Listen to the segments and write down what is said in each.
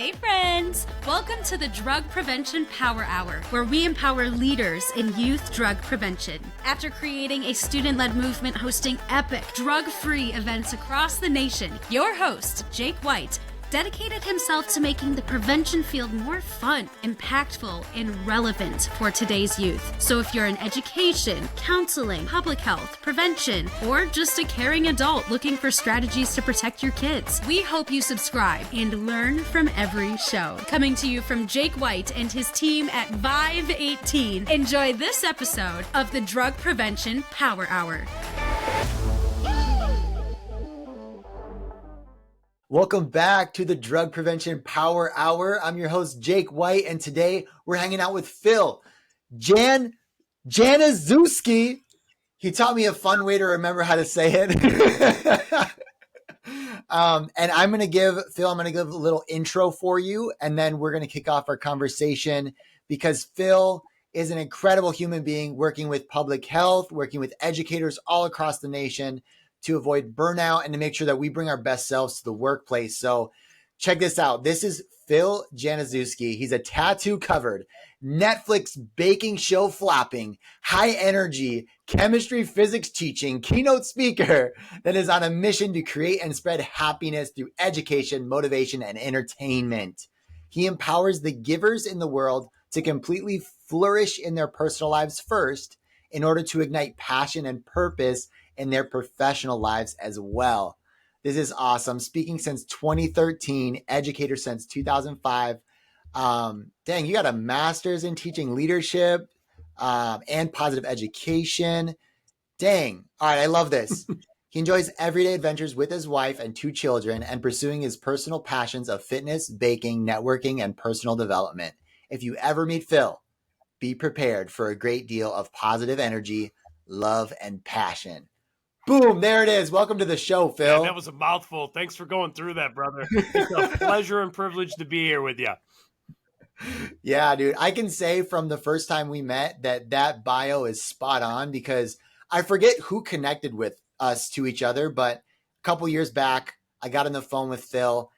Hey friends! Welcome to the Drug Prevention Power Hour, where we empower leaders in youth drug prevention. After creating a student-led movement hosting epic drug-free events across the nation, your host, Jake White, dedicated himself to making the prevention field more fun, impactful, and relevant for today's youth. So if you're in education, counseling, public health, prevention, or just a caring adult looking for strategies to protect your kids, we hope you subscribe and learn from every show. Coming to you from Jake White and his team at Vive 18, enjoy this episode of the Drug Prevention Power Hour. Welcome back to the Drug Prevention Power Hour. I'm your host, Jake White, and today we're hanging out with Phil Januszewski. He taught me a fun way to remember how to say it. And I'm going to give a little intro for you, and then we're going to kick off our conversation because Phil is an incredible human being working with public health, working with educators all across the nation to avoid burnout and to make sure that we bring our best selves to the workplace. So check this out. This is Phil Januszewski. He's a tattoo covered, Netflix baking show flopping, high energy, chemistry physics teaching, keynote speaker that is on a mission to create and spread happiness through education, motivation, and entertainment. He empowers the givers in the world to completely flourish in their personal lives first in order to ignite passion and purpose in their professional lives as well. This is awesome. Speaking since 2013, educator since 2005. Dang, you got a master's in teaching leadership and positive education. Dang. All right, I love this. He enjoys everyday adventures with his wife and 2 children and pursuing his personal passions of fitness, baking, networking, and personal development. If you ever meet Phil, be prepared for a great deal of positive energy, love, and passion. Boom, there it is. Welcome to the show, Phil. Man, that was a mouthful. Thanks for going through that, brother. It's a pleasure and privilege to be here with you. Yeah, dude. I can say from the first time we met that bio is spot on because I forget who connected with us to each other, but a couple years back, I got on the phone with Phil.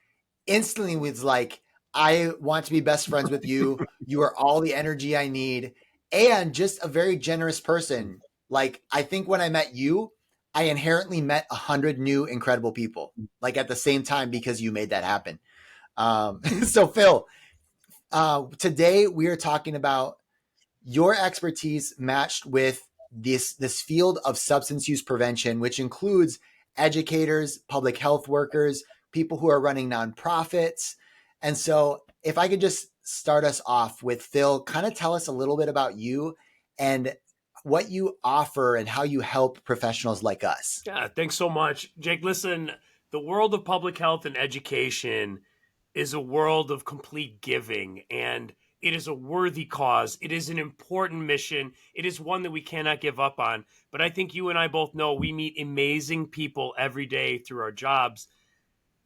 Instantly was like, I want to be best friends with you. You are all the energy I need and just a very generous person. Like, I think when I met you, I inherently met 100 new incredible people, like at the same time, because you made that happen. So Phil, today we are talking about your expertise matched with this field of substance use prevention, which includes educators, public health workers, people who are running nonprofits. And so if I could just start us off with Phil, kind of tell us a little bit about you and what you offer and how you help professionals like us. Yeah, thanks so much, Jake. Listen, the world of public health and education is a world of complete giving, and it is a worthy cause. It is an important mission. It is one that we cannot give up on. But I think you and I both know we meet amazing people every day through our jobs.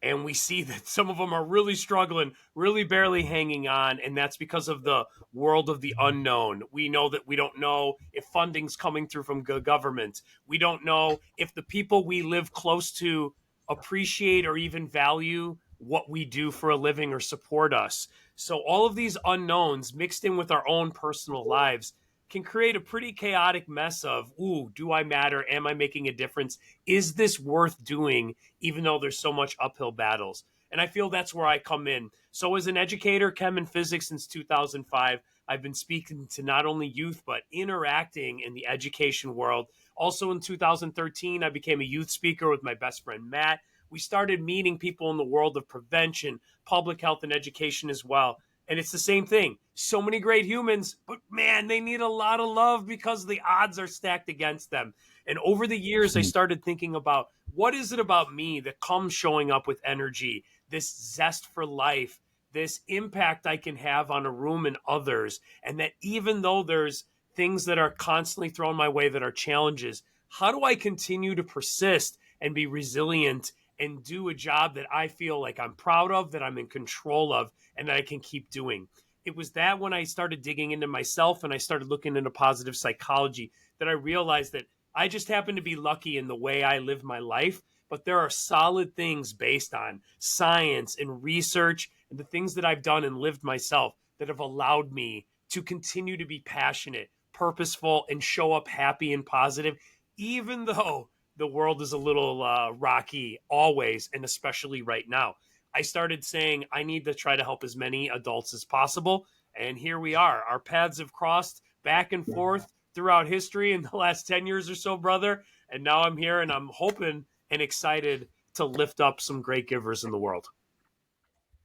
And we see that some of them are really struggling, really barely hanging on. And that's because of the world of the unknown. We know that we don't know if funding's coming through from government. We don't know if the people we live close to appreciate or even value what we do for a living or support us. So all of these unknowns mixed in with our own personal lives can create a pretty chaotic mess of, ooh, do I matter? Am I making a difference? Is this worth doing, even though there's so much uphill battles? And I feel that's where I come in. So as an educator, chem and physics since 2005, I've been speaking to not only youth, but interacting in the education world. Also in 2013, I became a youth speaker with my best friend, Matt. We started meeting people in the world of prevention, public health, and education as well. And it's the same thing. So many great humans, but man, they need a lot of love because the odds are stacked against them. And over the years, I started thinking about what is it about me that comes showing up with energy, this zest for life, this impact I can have on a room and others. And that even though there's things that are constantly thrown my way that are challenges, how do I continue to persist and be resilient and do a job that I feel like I'm proud of, that I'm in control of, and that I can keep doing? It was that when I started digging into myself and I started looking into positive psychology that I realized that I just happen to be lucky in the way I live my life, but there are solid things based on science and research and the things that I've done and lived myself that have allowed me to continue to be passionate, purposeful, and show up happy and positive, even though the world is a little rocky always, and especially right now. I started saying I need to try to help as many adults as possible. And here we are. Our paths have crossed back and forth throughout history in the last 10 years or so, brother. And now I'm here and I'm hoping and excited to lift up some great givers in the world.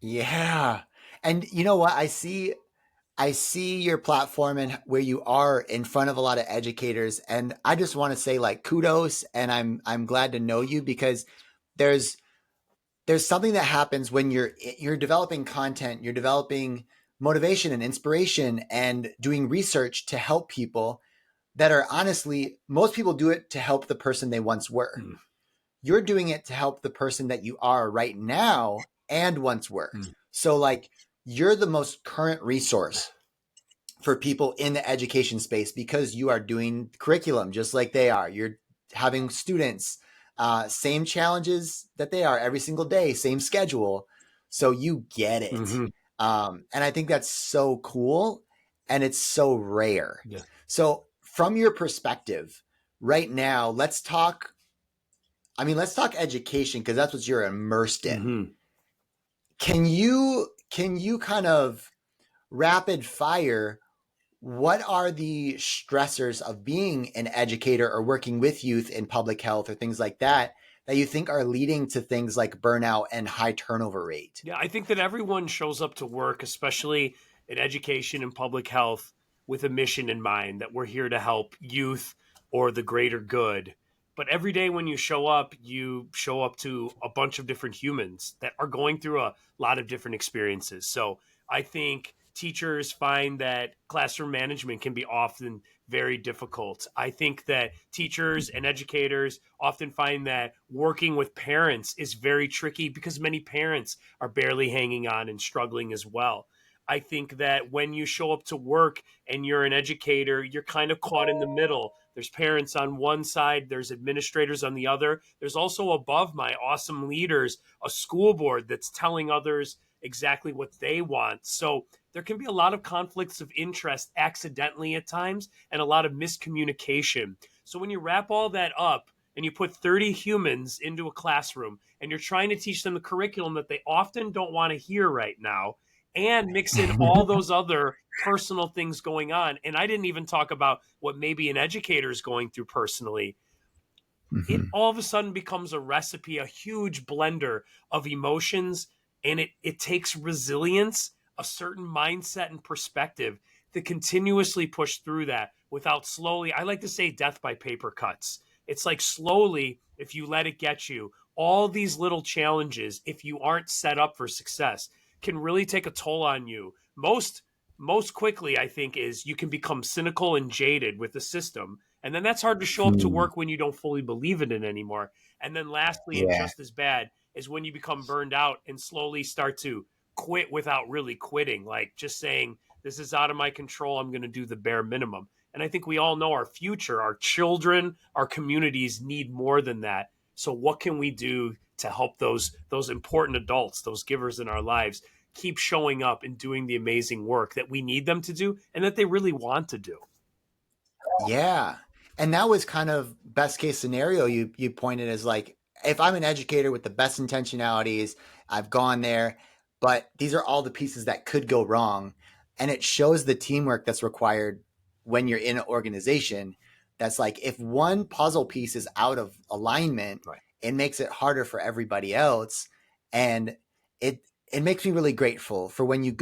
Yeah. And you know what? I see your platform and where you are in front of a lot of educators. And I just want to say like kudos, and I'm glad to know you, because there's something that happens when you're developing content, you're developing motivation and inspiration and doing research to help people that are honestly, most people do it to help the person they once were. Mm. You're doing it to help the person that you are right now and once were. So like you're the most current resource for people in the education space because you are doing curriculum just like they are. You're having students, same challenges that they are every single day, same schedule. So you get it. Mm-hmm. And I think that's so cool and it's so rare. Yeah. So from your perspective right now, let's talk education because that's what you're immersed in. Mm-hmm. Can you kind of rapid fire, what are the stressors of being an educator or working with youth in public health or things like that you think are leading to things like burnout and high turnover rate? Yeah, I think that everyone shows up to work, especially in education and public health, with a mission in mind that we're here to help youth or the greater good. But every day when you show up to a bunch of different humans that are going through a lot of different experiences. So I think teachers find that classroom management can be often very difficult. I think that teachers and educators often find that working with parents is very tricky because many parents are barely hanging on and struggling as well. I think that when you show up to work and you're an educator, you're kind of caught in the middle. There's parents on one side, there's administrators on the other. There's also above my awesome leaders, a school board that's telling others exactly what they want. So there can be a lot of conflicts of interest accidentally at times and a lot of miscommunication. So when you wrap all that up and you put 30 humans into a classroom and you're trying to teach them the curriculum that they often don't want to hear right now, and mix in all those other personal things going on. And I didn't even talk about what maybe an educator is going through personally. It all of a sudden becomes a recipe, a huge blender of emotions. And it takes resilience, a certain mindset and perspective to continuously push through that without slowly, I like to say death by paper cuts. It's like slowly, if you let it get you, all these little challenges, if you aren't set up for success, can really take a toll on you. Most quickly, I think, is you can become cynical and jaded with the system. And then that's hard to show up to work when you don't fully believe in it anymore. And then lastly, and just as bad, is when you become burned out and slowly start to quit without really quitting, like just saying, this is out of my control. I'm going to do the bare minimum. And I think we all know our future, our children, our communities need more than that. So what can we do to help those important adults, those givers in our lives, keep showing up and doing the amazing work that we need them to do and that they really want to do? Yeah. And that was kind of best case scenario you pointed as like, if I'm an educator with the best intentionalities, I've gone there, but these are all the pieces that could go wrong. And it shows the teamwork that's required when you're in an organization. That's like, if one puzzle piece is out of alignment, Right. It makes it harder for everybody else. And it makes me really grateful for when you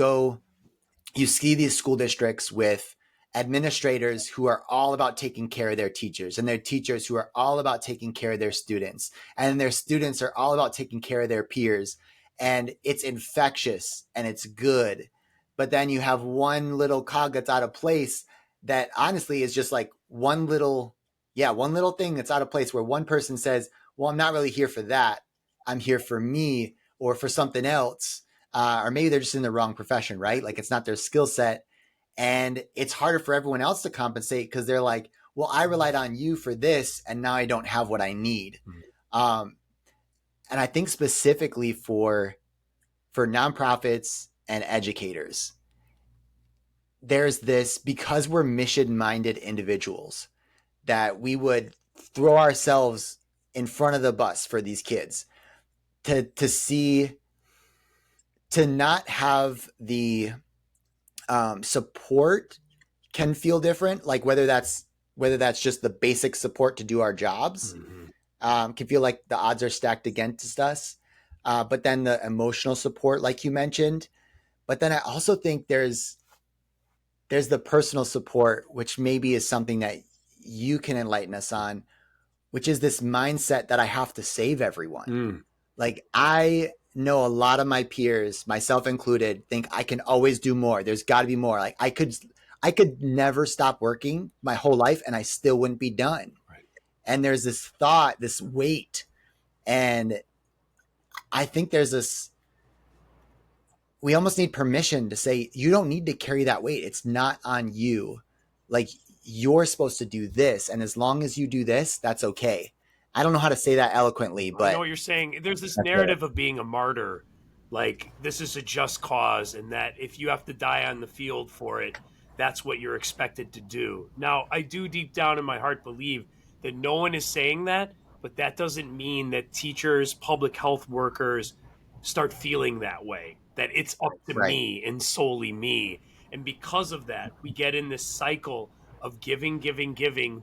see these school districts with administrators who are all about taking care of their teachers, and their teachers who are all about taking care of their students, and their students are all about taking care of their peers. And it's infectious and it's good. But then you have one little cog that's out of place that honestly is just like one little thing that's out of place where one person says, well, I'm not really here for that. I'm here for me or for something else. Or maybe they're just in the wrong profession, right? Like it's not their skill set. And it's harder for everyone else to compensate because they're like, well, I relied on you for this and now I don't have what I need. And I think specifically for for nonprofits and educators. There's this, because we're mission-minded individuals, that we would throw ourselves in front of the bus for these kids to see, to not have the support can feel different. Like whether that's just the basic support to do our jobs, can feel like the odds are stacked against us. But then the emotional support, like you mentioned. But then I also think there's the personal support, which maybe is something that you can enlighten us on, which is this mindset that I have to save everyone. Like, I know a lot of my peers, myself included, think I can always do more. There's got to be more. Like I could never stop working my whole life and I still wouldn't be done. Right. And there's this thought, this weight. And I think there's this, we almost need permission to say, you don't need to carry that weight. It's not on you. Like, you're supposed to do this. And as long as you do this, that's okay. I don't know how to say that eloquently, but I know what you're saying. There's this narrative of being a martyr. Like, this is a just cause, and that if you have to die on the field for it, that's what you're expected to do. Now, I do deep down in my heart believe that no one is saying that, but that doesn't mean that teachers, public health workers start feeling that way, that it's up to me and solely me. And because of that, we get in this cycle of giving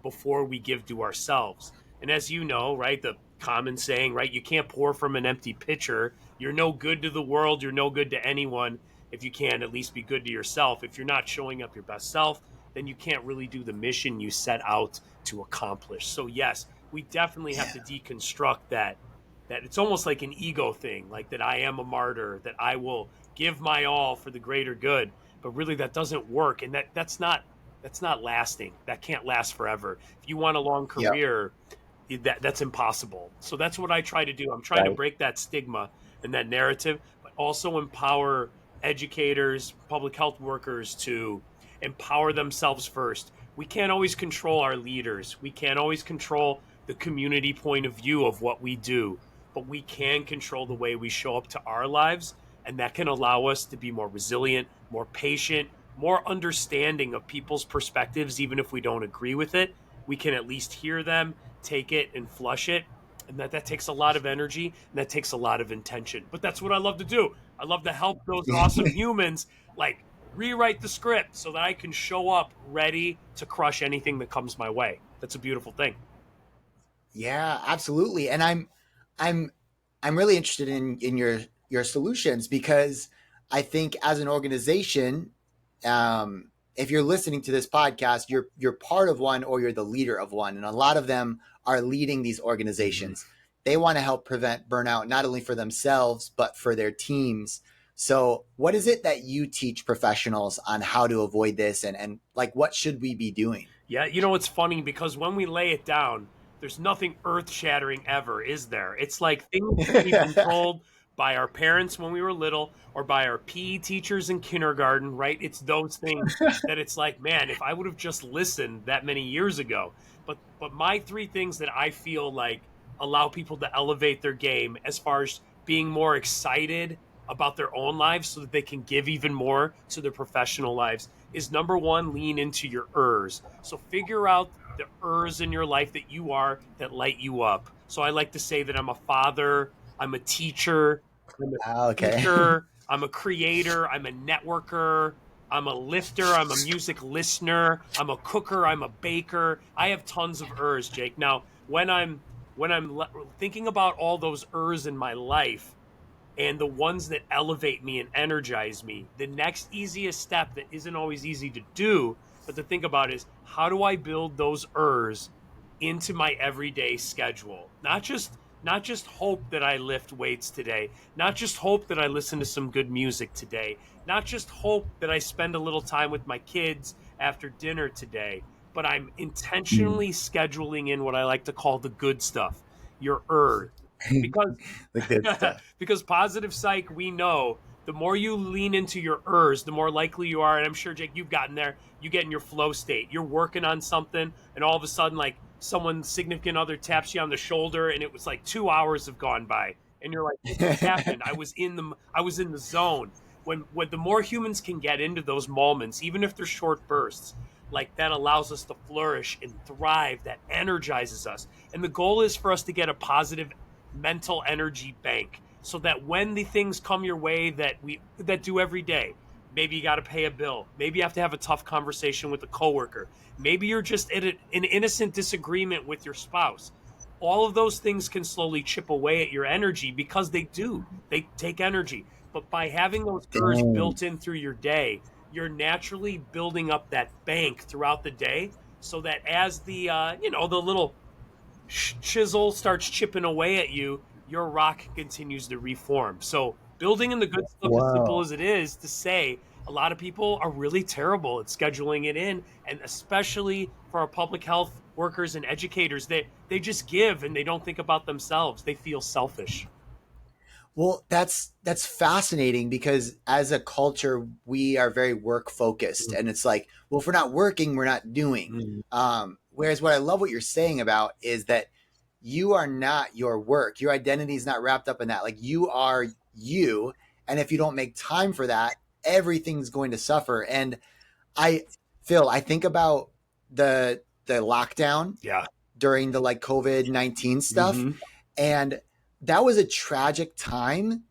before we give to ourselves. And as you know, right, the common saying, right, you can't pour from an empty pitcher. You're no good to the world. You're no good to anyone if you can't at least be good to yourself. If you're not showing up your best self, then you can't really do the mission you set out to accomplish. So yes, we definitely have to deconstruct that it's almost like an ego thing, like that I am a martyr, that I will give my all for the greater good. But really that doesn't work. And that's not lasting. That can't last forever. If you want a long career, that's impossible. So that's what I try to do. I'm trying to break that stigma and that narrative, but also empower educators, public health workers to empower themselves first. We can't always control our leaders. We can't always control the community point of view of what we do, but we can control the way we show up to our lives. And that can allow us to be more resilient, more patient, more understanding of people's perspectives. Even if we don't agree with it, we can at least hear them, take it and flush it. And that takes a lot of energy and that takes a lot of intention. But that's what I love to do. I love to help those awesome humans like rewrite the script so that I can show up ready to crush anything that comes my way. That's a beautiful thing. Yeah, absolutely. And I'm really interested in your solutions, because I think as an organization, if you're listening to this podcast, you're part of one or you're the leader of one. And a lot of them are leading these organizations. They want to help prevent burnout, not only for themselves, but for their teams. So what is it that you teach professionals on how to avoid this, and like, what should we be doing? Yeah, you know, it's funny because when we lay it down, there's nothing earth-shattering ever, is there? It's like things that we've been told by our parents when we were little or by our PE teachers in kindergarten, right? It's those things that it's like, man, if I would have just listened that many years ago. But my three things that I feel like allow people to elevate their game as far as being more excited about their own lives so that they can give even more to their professional lives is, number one, lean into your ers. So figure out the ers in your life that you are, that light you up. So I like to say that I'm a father, I'm a teacher, I'm a thinker, I'm a creator, I'm a networker, I'm a lifter, I'm a music listener, I'm a cooker, I'm a baker. I have tons of ers, Jake. Now, when I'm thinking about all those ers in my life and the ones that elevate me and energize me, the next easiest step that isn't always easy to do, but to think about, is how do I build those ers into my everyday schedule? Not just hope that I lift weights today, not just hope that I listen to some good music today, not just hope that I spend a little time with my kids after dinner today, but I'm intentionally scheduling in what I like to call the good stuff, your ers. Because the good stuff. Because positive psych, we know the more you lean into your ers, the more likely you are. And I'm sure, Jake, you've gotten there. You get in your flow state. You're working on something, and all of a sudden, like, someone's significant other taps you on the shoulder, and it was like 2 hours have gone by. and you're like, what just happened? I was in the zone. When the more humans can get into those moments, even if they're short bursts, like that allows us to flourish and thrive, that energizes us. And the goal is for us to get a positive mental energy bank, so that when the things come your way that do every day, maybe you got to pay a bill, maybe you have to have a tough conversation with a coworker, maybe you're just at an innocent disagreement with your spouse, all of those things can slowly chip away at your energy, because they take energy. But by having those ers Dang. built in through your day, you're naturally building up that bank throughout the day, so that as the little chisel starts chipping away at you, your rock continues to reform. So building in the good stuff, as simple Wow. as it is to say, a lot of people are really terrible at scheduling it in, and especially for our public health workers and educators, they just give and they don't think about themselves. They feel selfish. Well, that's fascinating because as a culture, we are very work focused, and it's like, well, if we're not working, we're not doing. Mhm. Whereas what I love what you're saying about is that you are not your work. Your identity is not wrapped up in that. Like you are you, and if you don't make time for that, everything's going to suffer. And I, Phil, I think about the lockdown Yeah. during the like COVID-19 stuff, hmm and that was a tragic time,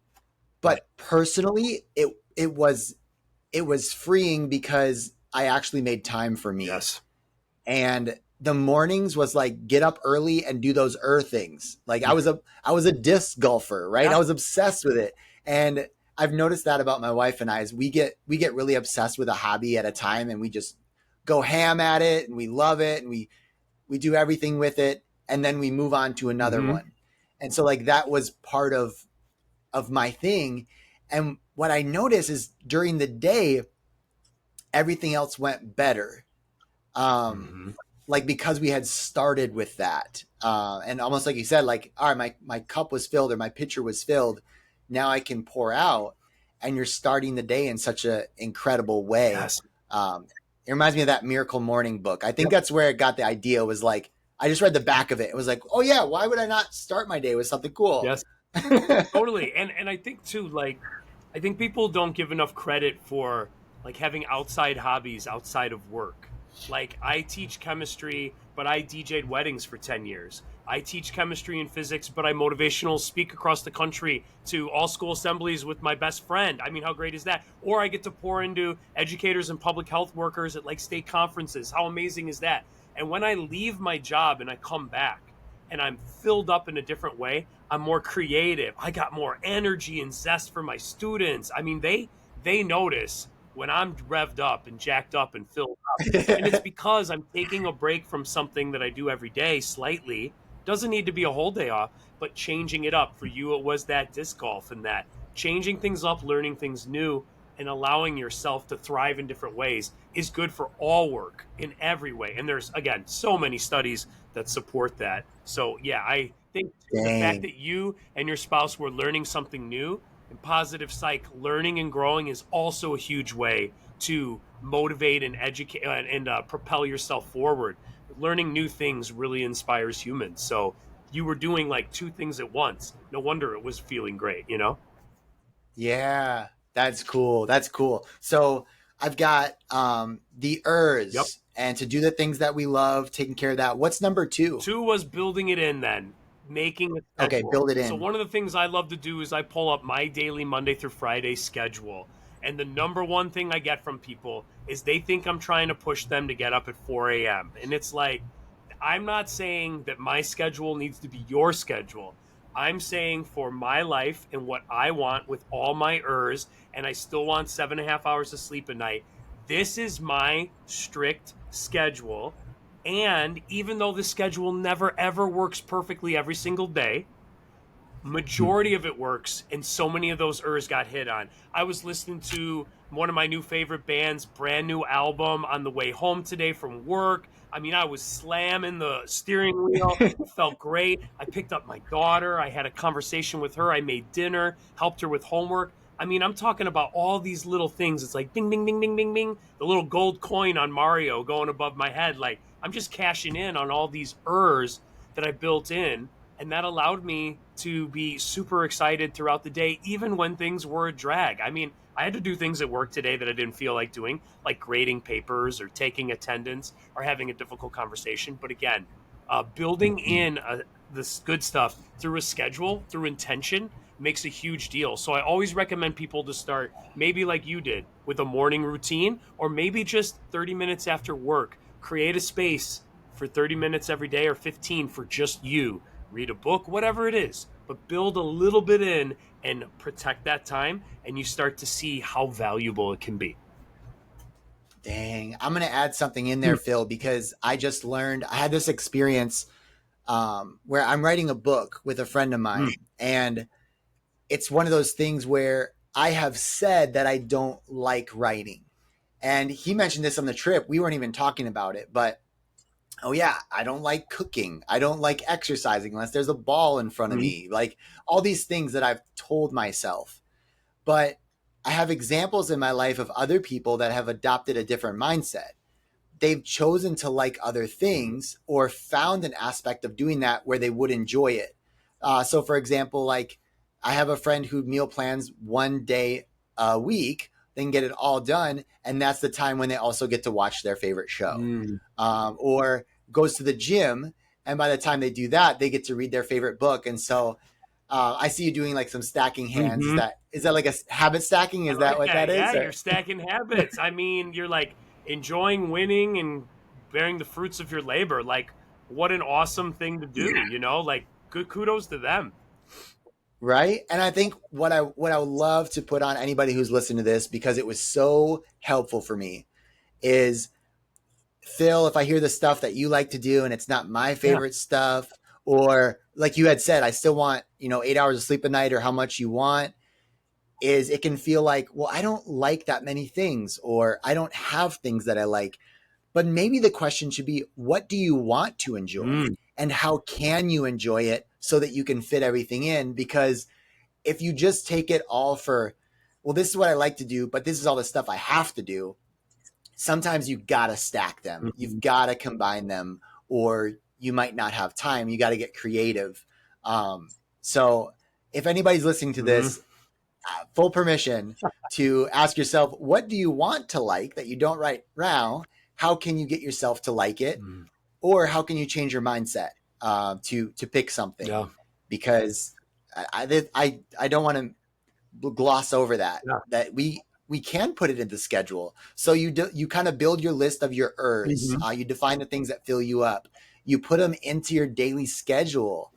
Right. but personally it was freeing because I actually made time for me. Yes. And the mornings was like get up early and do those things. Like I was a disc golfer, right? Yeah. I was obsessed with it. And I've noticed that about my wife and I is we get really obsessed with a hobby at a time, and we just go ham at it, and we love it, and we do everything with it, and then we move on to another hmm one. And so like that was part of my thing. And what I noticed is during the day, everything else went better. Um, hmm like because we had started with that. And almost like you said, like, all right, my cup was filled or my pitcher was filled. Now I can pour out, and you're starting the day in such an incredible way. Yes. It reminds me of that Miracle Morning book. I think Yep. that's where it got the idea was like, I just read the back of it. It was like, oh yeah, why would I not start my day with something cool? Yes. Totally. And I think too, like, I think people don't give enough credit for like having outside hobbies outside of work. Like I teach chemistry, but I DJ'd weddings for 10 years. I teach chemistry and physics, but I motivational speak across the country to all school assemblies with my best friend. I mean, how great is that? Or I get to pour into educators and public health workers at like state conferences. How amazing is that? And when I leave my job and I come back and I'm filled up in a different way, I'm more creative. I got more energy and zest for my students. I mean, they notice when I'm revved up and jacked up and filled up. And it's because I'm taking a break from something that I do every day slightly. Doesn't need to be a whole day off, but changing it up. For you, it was that disc golf, and that changing things up, learning things new, and allowing yourself to thrive in different ways is good for all work in every way. And there's, again, so many studies that support that. So, yeah, I think the fact Dang. that you and your spouse were learning something new, and positive psych learning and growing is also a huge way to motivate and educate and propel yourself forward. Learning new things really inspires humans. So you were doing like two things at once. No wonder it was feeling great, you know? Yeah, that's cool. That's cool. So I've got the Yep. ers and to do the things that we love, taking care of that. What's number two? Two was building it in, then making a Okay, schedule. build it So in. one of the things I love to do is I pull up my daily Monday through Friday schedule. And the number one thing I get from people is they think I'm trying to push them to get up at 4 a.m. And it's like, I'm not saying that my schedule needs to be your schedule. I'm saying for my life and what I want with all my ers, and I still want 7.5 hours of sleep a night, this is my strict schedule. And even though the schedule never ever works perfectly every single day, majority of it works, and so many of those ers got hit on. I was listening to one of my new favorite bands' brand new album on the way home today from work. I mean, I was slamming the steering wheel. It felt great. I picked up my daughter. I had a conversation with her. I made dinner, helped her with homework. I mean, I'm talking about all these little things. It's like ding, ding, ding, ding, ding, ding. The little gold coin on Mario going above my head. Like, I'm just cashing in on all these ers that I built in, And that allowed me to be super excited throughout the day, even when things were a drag. I mean, I had to do things at work today that I didn't feel like doing, like grading papers or taking attendance or having a difficult conversation. But again, building in this good stuff through a schedule, through intention, makes a huge deal. So I always recommend people to start maybe like you did with a morning routine, or maybe just 30 minutes after work. Create a space for 30 minutes every day or 15 for just you. Read a book, whatever it is, but build a little bit in and protect that time, and you start to see how valuable it can be. Dang, I'm going to add something in there, Phil, because I just learned, I had this experience where I'm writing a book with a friend of mine, and it's one of those things where I have said that I don't like writing. And he mentioned this on the trip. We weren't even talking about it, but oh yeah, I don't like cooking. I don't like exercising unless there's a ball in front of me. Like all these things that I've told myself. But I have examples in my life of other people that have adopted a different mindset. They've chosen to like other things or found an aspect of doing that where they would enjoy it. So for example, like I have a friend who meal plans one day a week, they can get it all done. And that's the time when they also get to watch their favorite show. Or goes to the gym. And by the time they do that, they get to read their favorite book. And so I see you doing like some stacking hands. Is that like a habit stacking? Is that what that is? Yeah, or? you're stacking habits. I mean, you're like enjoying winning and bearing the fruits of your labor. Like, what an awesome thing to do, you know? Like, good kudos to them. Right. And I think what I would love to put on anybody who's listening to this, because it was so helpful for me, is Phil, if I hear the stuff that you like to do and it's not my favorite stuff, or like you had said, I still want, 8 hours of sleep a night or how much you want, is it can feel like, well, I don't like that many things, or I don't have things that I like. But maybe the question should be, what do you want to enjoy? And how can you enjoy it so that you can fit everything in? Because if you just take it all for, well, this is what I like to do, but this is all the stuff I have to do, sometimes you got to stack them. You've got to combine them, or you might not have time. You got to get creative. So if anybody's listening to this, full permission to ask yourself, what do you want to like that you don't right now? How can you get yourself to like it? Or how can you change your mindset to pick something? Yeah. Because I don't want to gloss over that we can put it in the schedule. So you kind of build your list of your ers. You define the things that fill you up. You put them into your daily schedule,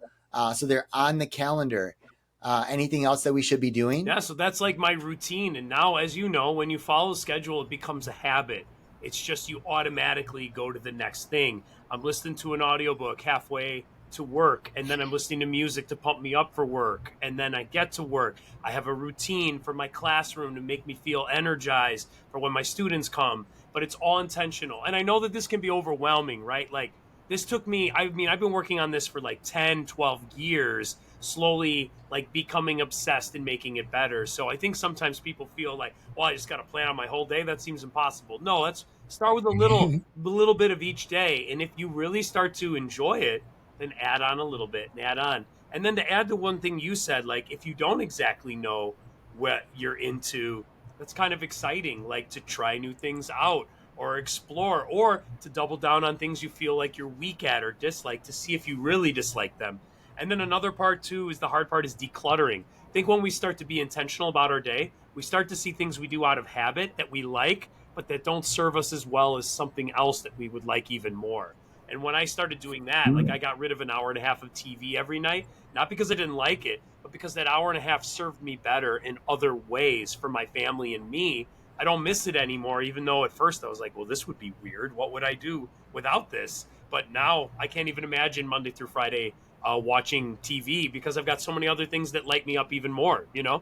so they're on the calendar. Anything else that we should be doing? Yeah, so that's like my routine. And now, as you know, when you follow schedule, it becomes a habit. It's just you automatically go to the next thing. I'm listening to an audiobook halfway to work, and then I'm listening to music to pump me up for work. And then I get to work. I have a routine for my classroom to make me feel energized for when my students come, but it's all intentional. And I know that this can be overwhelming, right? Like this took me, I mean, I've been working on this for like 10, 12 years, slowly like becoming obsessed and making it better. So I think sometimes people feel like, well, I just got to plan on my whole day. That seems impossible. No, let's start with a little bit of each day. And if you really start to enjoy it, then add on a little bit and add on. And then to add to one thing you said, like if you don't exactly know what you're into, that's kind of exciting, like to try new things out or explore, or to double down on things you feel like you're weak at or dislike to see if you really dislike them. And then another part too is the hard part is decluttering. I think when we start to be intentional about our day, we start to see things we do out of habit that we like, but that don't serve us as well as something else that we would like even more. And when I started doing that, like I got rid of an hour and a half of TV every night, not because I didn't like it, but because that hour and a half served me better in other ways for my family and me. I don't miss it anymore, even though at first I was like, well, this would be weird. What would I do without this? But now I can't even imagine Monday through Friday watching TV because I've got so many other things that light me up even more, you know?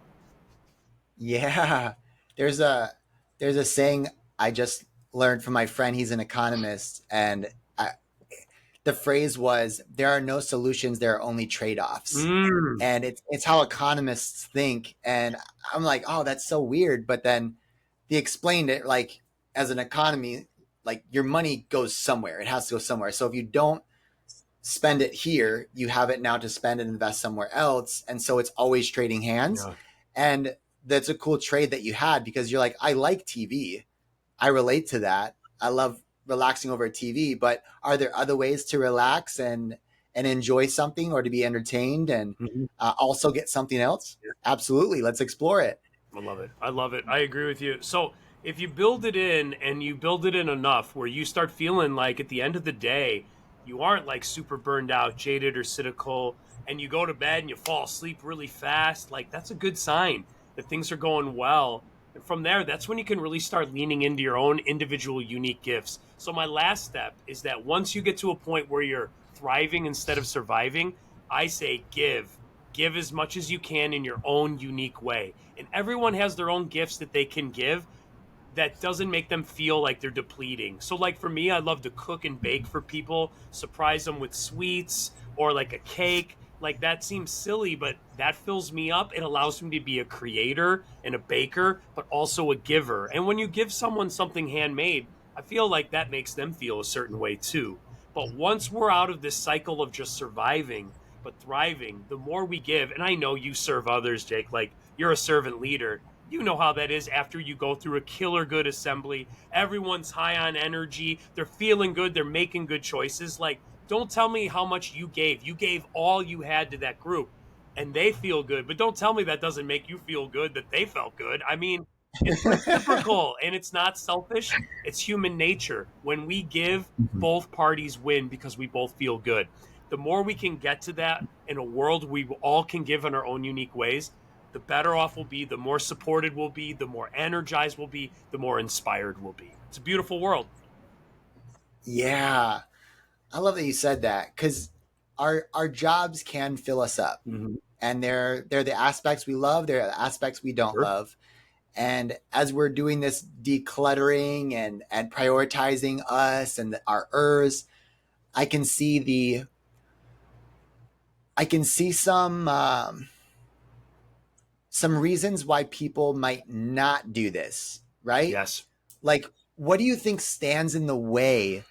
Yeah. There's a saying I just learned from my friend. He's an economist, and the phrase was, there are no solutions, there are only trade-offs. And it's how economists think. And I'm like, oh, that's so weird. But then he explained it like, as an economy, like your money goes somewhere. It has to go somewhere. So if you don't spend it here, you have it now to spend and invest somewhere else. And so it's always trading hands. Yeah. And that's a cool trade that you had, because you're like, I like TV. I relate to that. I love relaxing over TV, but are there other ways to relax and enjoy something, or to be entertained and Mhm. also get something else? Absolutely. Let's explore it. I love it. I love it. I agree with you. So if you build it in, and you build it in enough where you start feeling like at the end of the day, you aren't like super burned out, jaded, or cynical, and you go to bed and you fall asleep really fast, like that's a good sign that things are going well. And from there, that's when you can really start leaning into your own individual unique gifts. So my last step is that once you get to a point where you're thriving instead of surviving, I say give as much as you can in your own unique way. And everyone has their own gifts that they can give that doesn't make them feel like they're depleting. So like for me, I love to cook and bake for people, surprise them with sweets or like a cake. Like that seems silly, but that fills me up. It allows me to be a creator and a baker, but also a giver. And when you give someone something handmade, I feel like that makes them feel a certain way too. But once we're out of this cycle of just surviving, but thriving, the more we give, and I know you serve others, Jake, like you're a servant leader. You know how that is after you go through a killer good assembly. Everyone's high on energy. They're feeling good. They're making good choices. Like, don't tell me how much you gave. You gave all you had to that group and they feel good. But don't tell me that doesn't make you feel good that they felt good. I mean, it's reciprocal and it's not selfish. It's human nature. When we give, both parties win because we both feel good. The more we can get to that in a world we all can give in our own unique ways, the better off we'll be, the more supported we'll be, the more energized we'll be, the more inspired we'll be. It's a beautiful world. Yeah. I love that you said that, because our jobs can fill us up, Mm-hmm. and they're the aspects we love, they're the aspects we don't Sure. love. And as we're doing this decluttering and prioritizing us and our ers, I can see the I can see some reasons why people might not do this, right? Yes. Like, what do you think stands in the way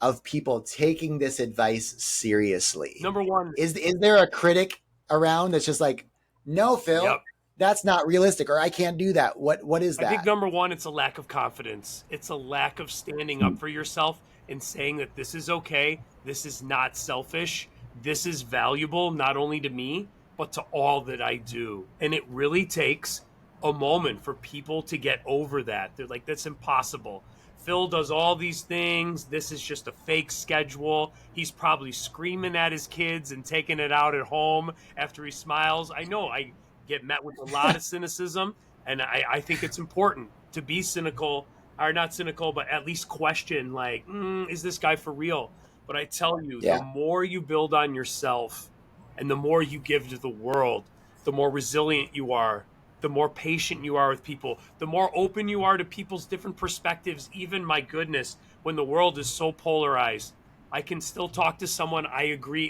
of people taking this advice seriously? Number one, Is there a critic around that's just like, no, Phil, yep. that's not realistic, or I can't do that? What is I think that? number one, it's a lack of confidence. It's a lack of standing up for yourself and saying that this is okay. This is not selfish. This is valuable, not only to me, but to all that I do. And it really takes a moment for people to get over that. They're like, that's impossible. Phil does all these things. This is just a fake schedule. He's probably screaming at his kids and taking it out at home after he smiles. I know I get met with a lot of cynicism, and I think it's important to be cynical, or not cynical, but at least question, like, is this guy for real? But I tell you, the Yeah. more you build on yourself and the more you give to the world, the more resilient you are, the more patient you are with people, the more open you are to people's different perspectives. Even, my goodness, when the world is so polarized, I can still talk to someone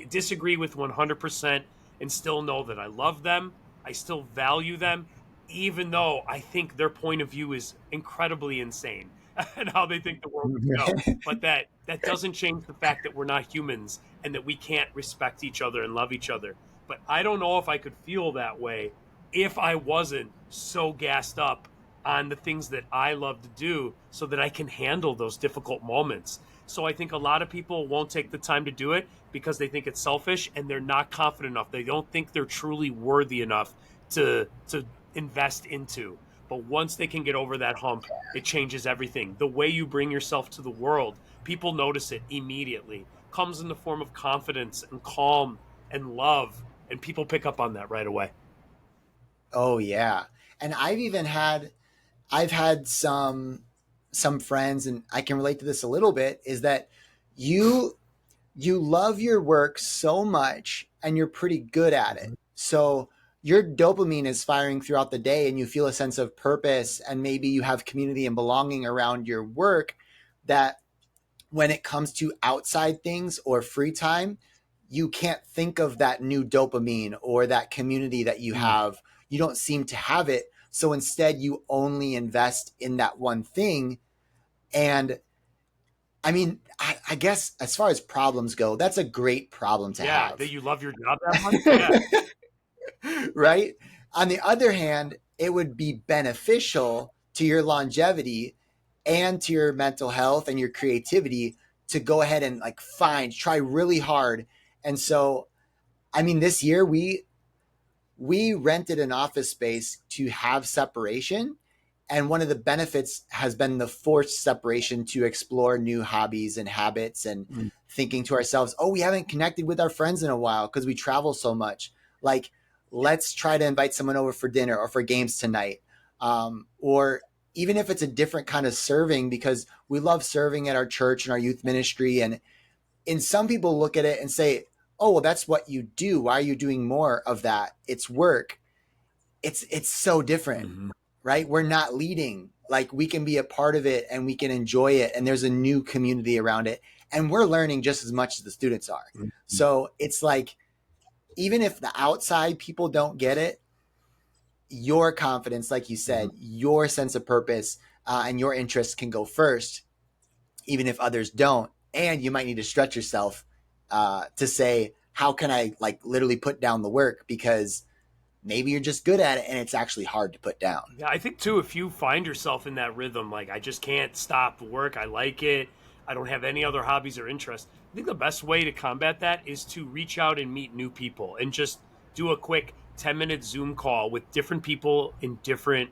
disagree with 100% and still know that I love them. I still value them, even though I think their point of view is incredibly insane and how they think the world should go. But that doesn't change the fact that we're not humans and that we can't respect each other and love each other. But I don't know if I could feel that way if I wasn't so gassed up on the things that I love to do so that I can handle those difficult moments. So I think a lot of people won't take the time to do it because they think it's selfish and they're not confident enough. They don't think they're truly worthy enough to invest into. But once they can get over that hump, it changes everything. The way you bring yourself to the world, people notice it immediately. Comes in the form of confidence and calm and love, and people pick up on that right away. Oh yeah. And I've had some friends, and I can relate to this a little bit, is that you you love your work so much and you're pretty good at it. So your dopamine is firing throughout the day and you feel a sense of purpose, and maybe you have community and belonging around your work, that when it comes to outside things or free time, you can't think of that new dopamine or that community that you have. You don't seem to have it. So instead, you only invest in that one thing. And I mean, I guess as far as problems go, that's a great problem to Yeah, have. that you love your job that much. Yeah. Right? On the other hand, it would be beneficial to your longevity and to your mental health and your creativity to go ahead and like try really hard. And so, I mean, this year we rented an office space to have separation. And one of the benefits has been the forced separation to explore new hobbies and habits and thinking to ourselves, oh, we haven't connected with our friends in a while because we travel so much. Like, let's try to invite someone over for dinner or for games tonight. Or even if it's a different kind of serving, because we love serving at our church and our youth ministry. And some people look at it and say, oh, well, that's what you do. Why are you doing more of that? It's work. It's so different, right? We're not leading. Like, we can be a part of it and we can enjoy it. And there's a new community around it. And we're learning just as much as the students are. So it's like, even if the outside people don't get it, your confidence, like you said, your sense of purpose and your interests can go first, even if others don't. And you might need to stretch yourself to say, how can I like literally put down the work? Because maybe you're just good at it and it's actually hard to put down. Yeah, I think too, if you find yourself in that rhythm, like I just can't stop work, I like it, I don't have any other hobbies or interests, I think the best way to combat that is to reach out and meet new people and just do a quick 10-minute Zoom call with different people in different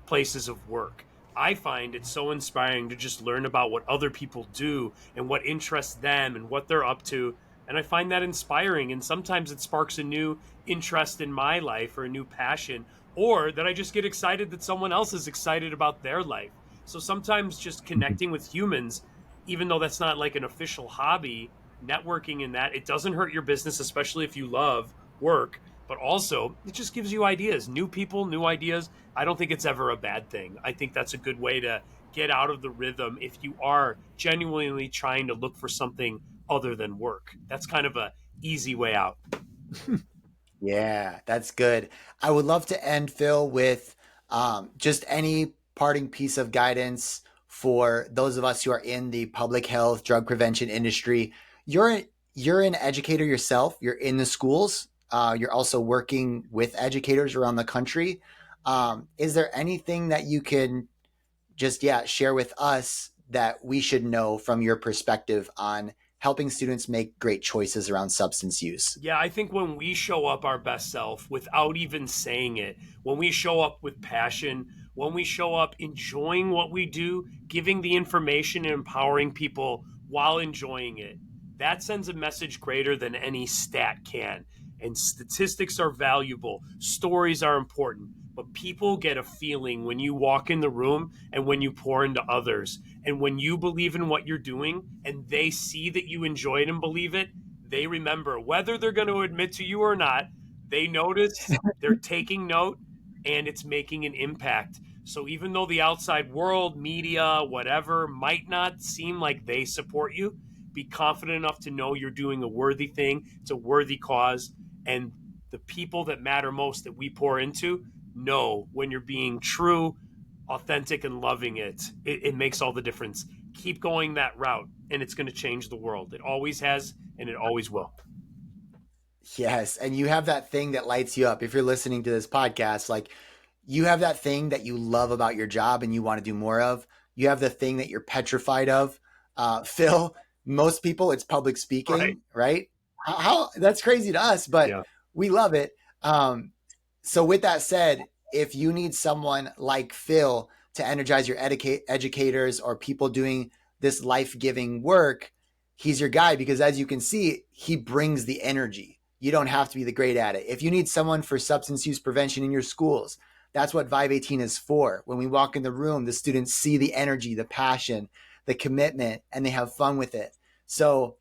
places of work. I find it so inspiring to just learn about what other people do and what interests them and what they're up to. And I find that inspiring. And sometimes it sparks a new interest in my life or a new passion, or that I just get excited that someone else is excited about their life. So sometimes just connecting with humans, even though that's not like an official hobby, networking in that, it doesn't hurt your business, especially if you love work, but also it just gives you ideas, new people, new ideas. I don't think it's ever a bad thing. I think that's a good way to get out of the rhythm if you are genuinely trying to look for something other than work. That's kind of a easy way out. Yeah, that's good. I would love to end, Phil, with just any parting piece of guidance for those of us who are in the public health, drug prevention industry. You're an educator yourself. You're in the schools. You're also working with educators around the country. Is there anything that you can just share with us that we should know from your perspective on helping students make great choices around substance use? Yeah, I think when we show up our best self without even saying it, when we show up with passion, when we show up enjoying what we do, giving the information and empowering people while enjoying it, that sends a message greater than any stat can. And statistics are valuable, stories are important, but people get a feeling when you walk in the room and when you pour into others. And when you believe in what you're doing and they see that you enjoy it and believe it, they remember, whether they're going to admit to you or not, they notice, they're taking note, and it's making an impact. So even though the outside world, media, whatever, might not seem like they support you, be confident enough to know you're doing a worthy thing. It's a worthy cause. And the people that matter most that we pour into know when you're being true, authentic, and loving it. It makes all the difference. Keep going that route, and it's going to change the world. It always has, and it always will. Yes. And you have that thing that lights you up. If you're listening to this podcast, like, you have that thing that you love about your job and you want to do more of. You have the thing that you're petrified of. Phil, most people, it's public speaking, right? How that's crazy to us, but we love it. So with that said, if you need someone like Phil to energize your educators or people doing this life-giving work, he's your guy, because as you can see, he brings the energy. You don't have to be the great at it. If you need someone for substance use prevention in your schools, that's what Vibe 18 is for. When we walk in the room, the students see the energy, the passion, the commitment, and they have fun with it. So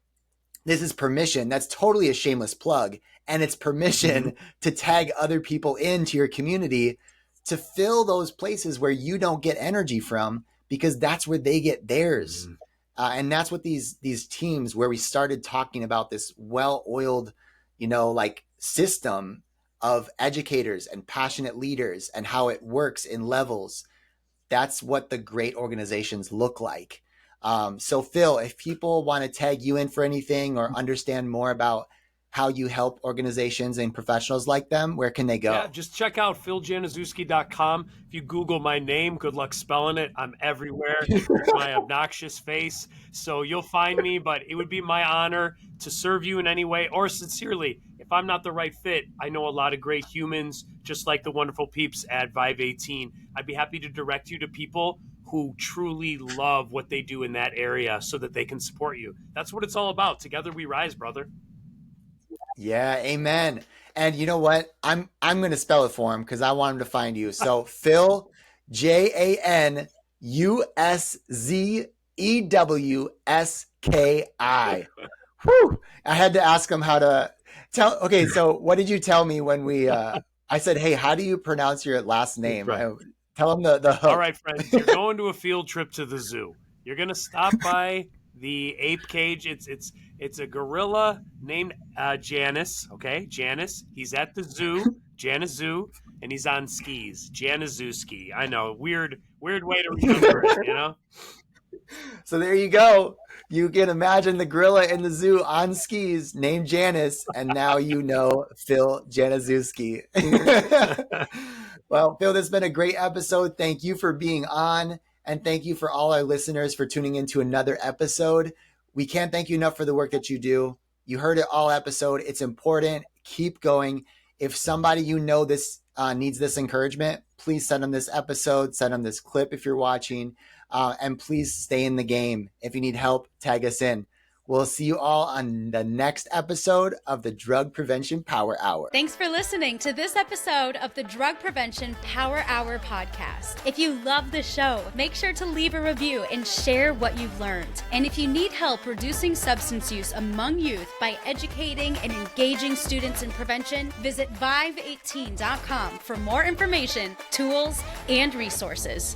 this is permission. That's totally a shameless plug. And it's permission to tag other people into your community to fill those places where you don't get energy from, because that's where they get theirs. And that's what these teams, where we started talking about this well-oiled, like system of educators and passionate leaders and how it works in levels. That's what the great organizations look like. So Phil, if people want to tag you in for anything or understand more about how you help organizations and professionals like them, where can they go? Yeah, just check out philjanuszewski.com. If you Google my name, good luck spelling it. I'm everywhere. There's my obnoxious face. So you'll find me, but it would be my honor to serve you in any way, or sincerely, if I'm not the right fit, I know a lot of great humans, just like the wonderful peeps at Vive 18. I'd be happy to direct you to people who truly love what they do in that area so that they can support you. That's what it's all about. Together we rise, brother. Yeah, amen. And you know what? I'm going to spell it for him because I want him to find you. So Phil, Januszewski. Whew. I had to ask him how to tell. Okay, so what did you tell me when we? I said, "Hey, how do you pronounce your last name?" Right. Tell him the hook. All right, friends, you're going to a field trip to the zoo. You're going to stop by the ape cage. It's a gorilla named Janus. Okay, Janus. He's at the zoo, Janus Zoo, and he's on skis. Januszewski. I know, weird way to remember it. You know. So there you go. You can imagine the gorilla in the zoo on skis named Janus, and now you know Phil Januszewski. Well, Phil, this has been a great episode. Thank you for being on, and thank you for all our listeners for tuning into another episode. We can't thank you enough for the work that you do. You heard it all episode. It's important. Keep going. If somebody you know this needs this encouragement, please send them this episode, send them this clip if you're watching. And please stay in the game. If you need help, tag us in. We'll see you all on the next episode of the Drug Prevention Power Hour. Thanks for listening to this episode of the Drug Prevention Power Hour podcast. If you love the show, make sure to leave a review and share what you've learned. And if you need help reducing substance use among youth by educating and engaging students in prevention, visit vive18.com for more information, tools, and resources.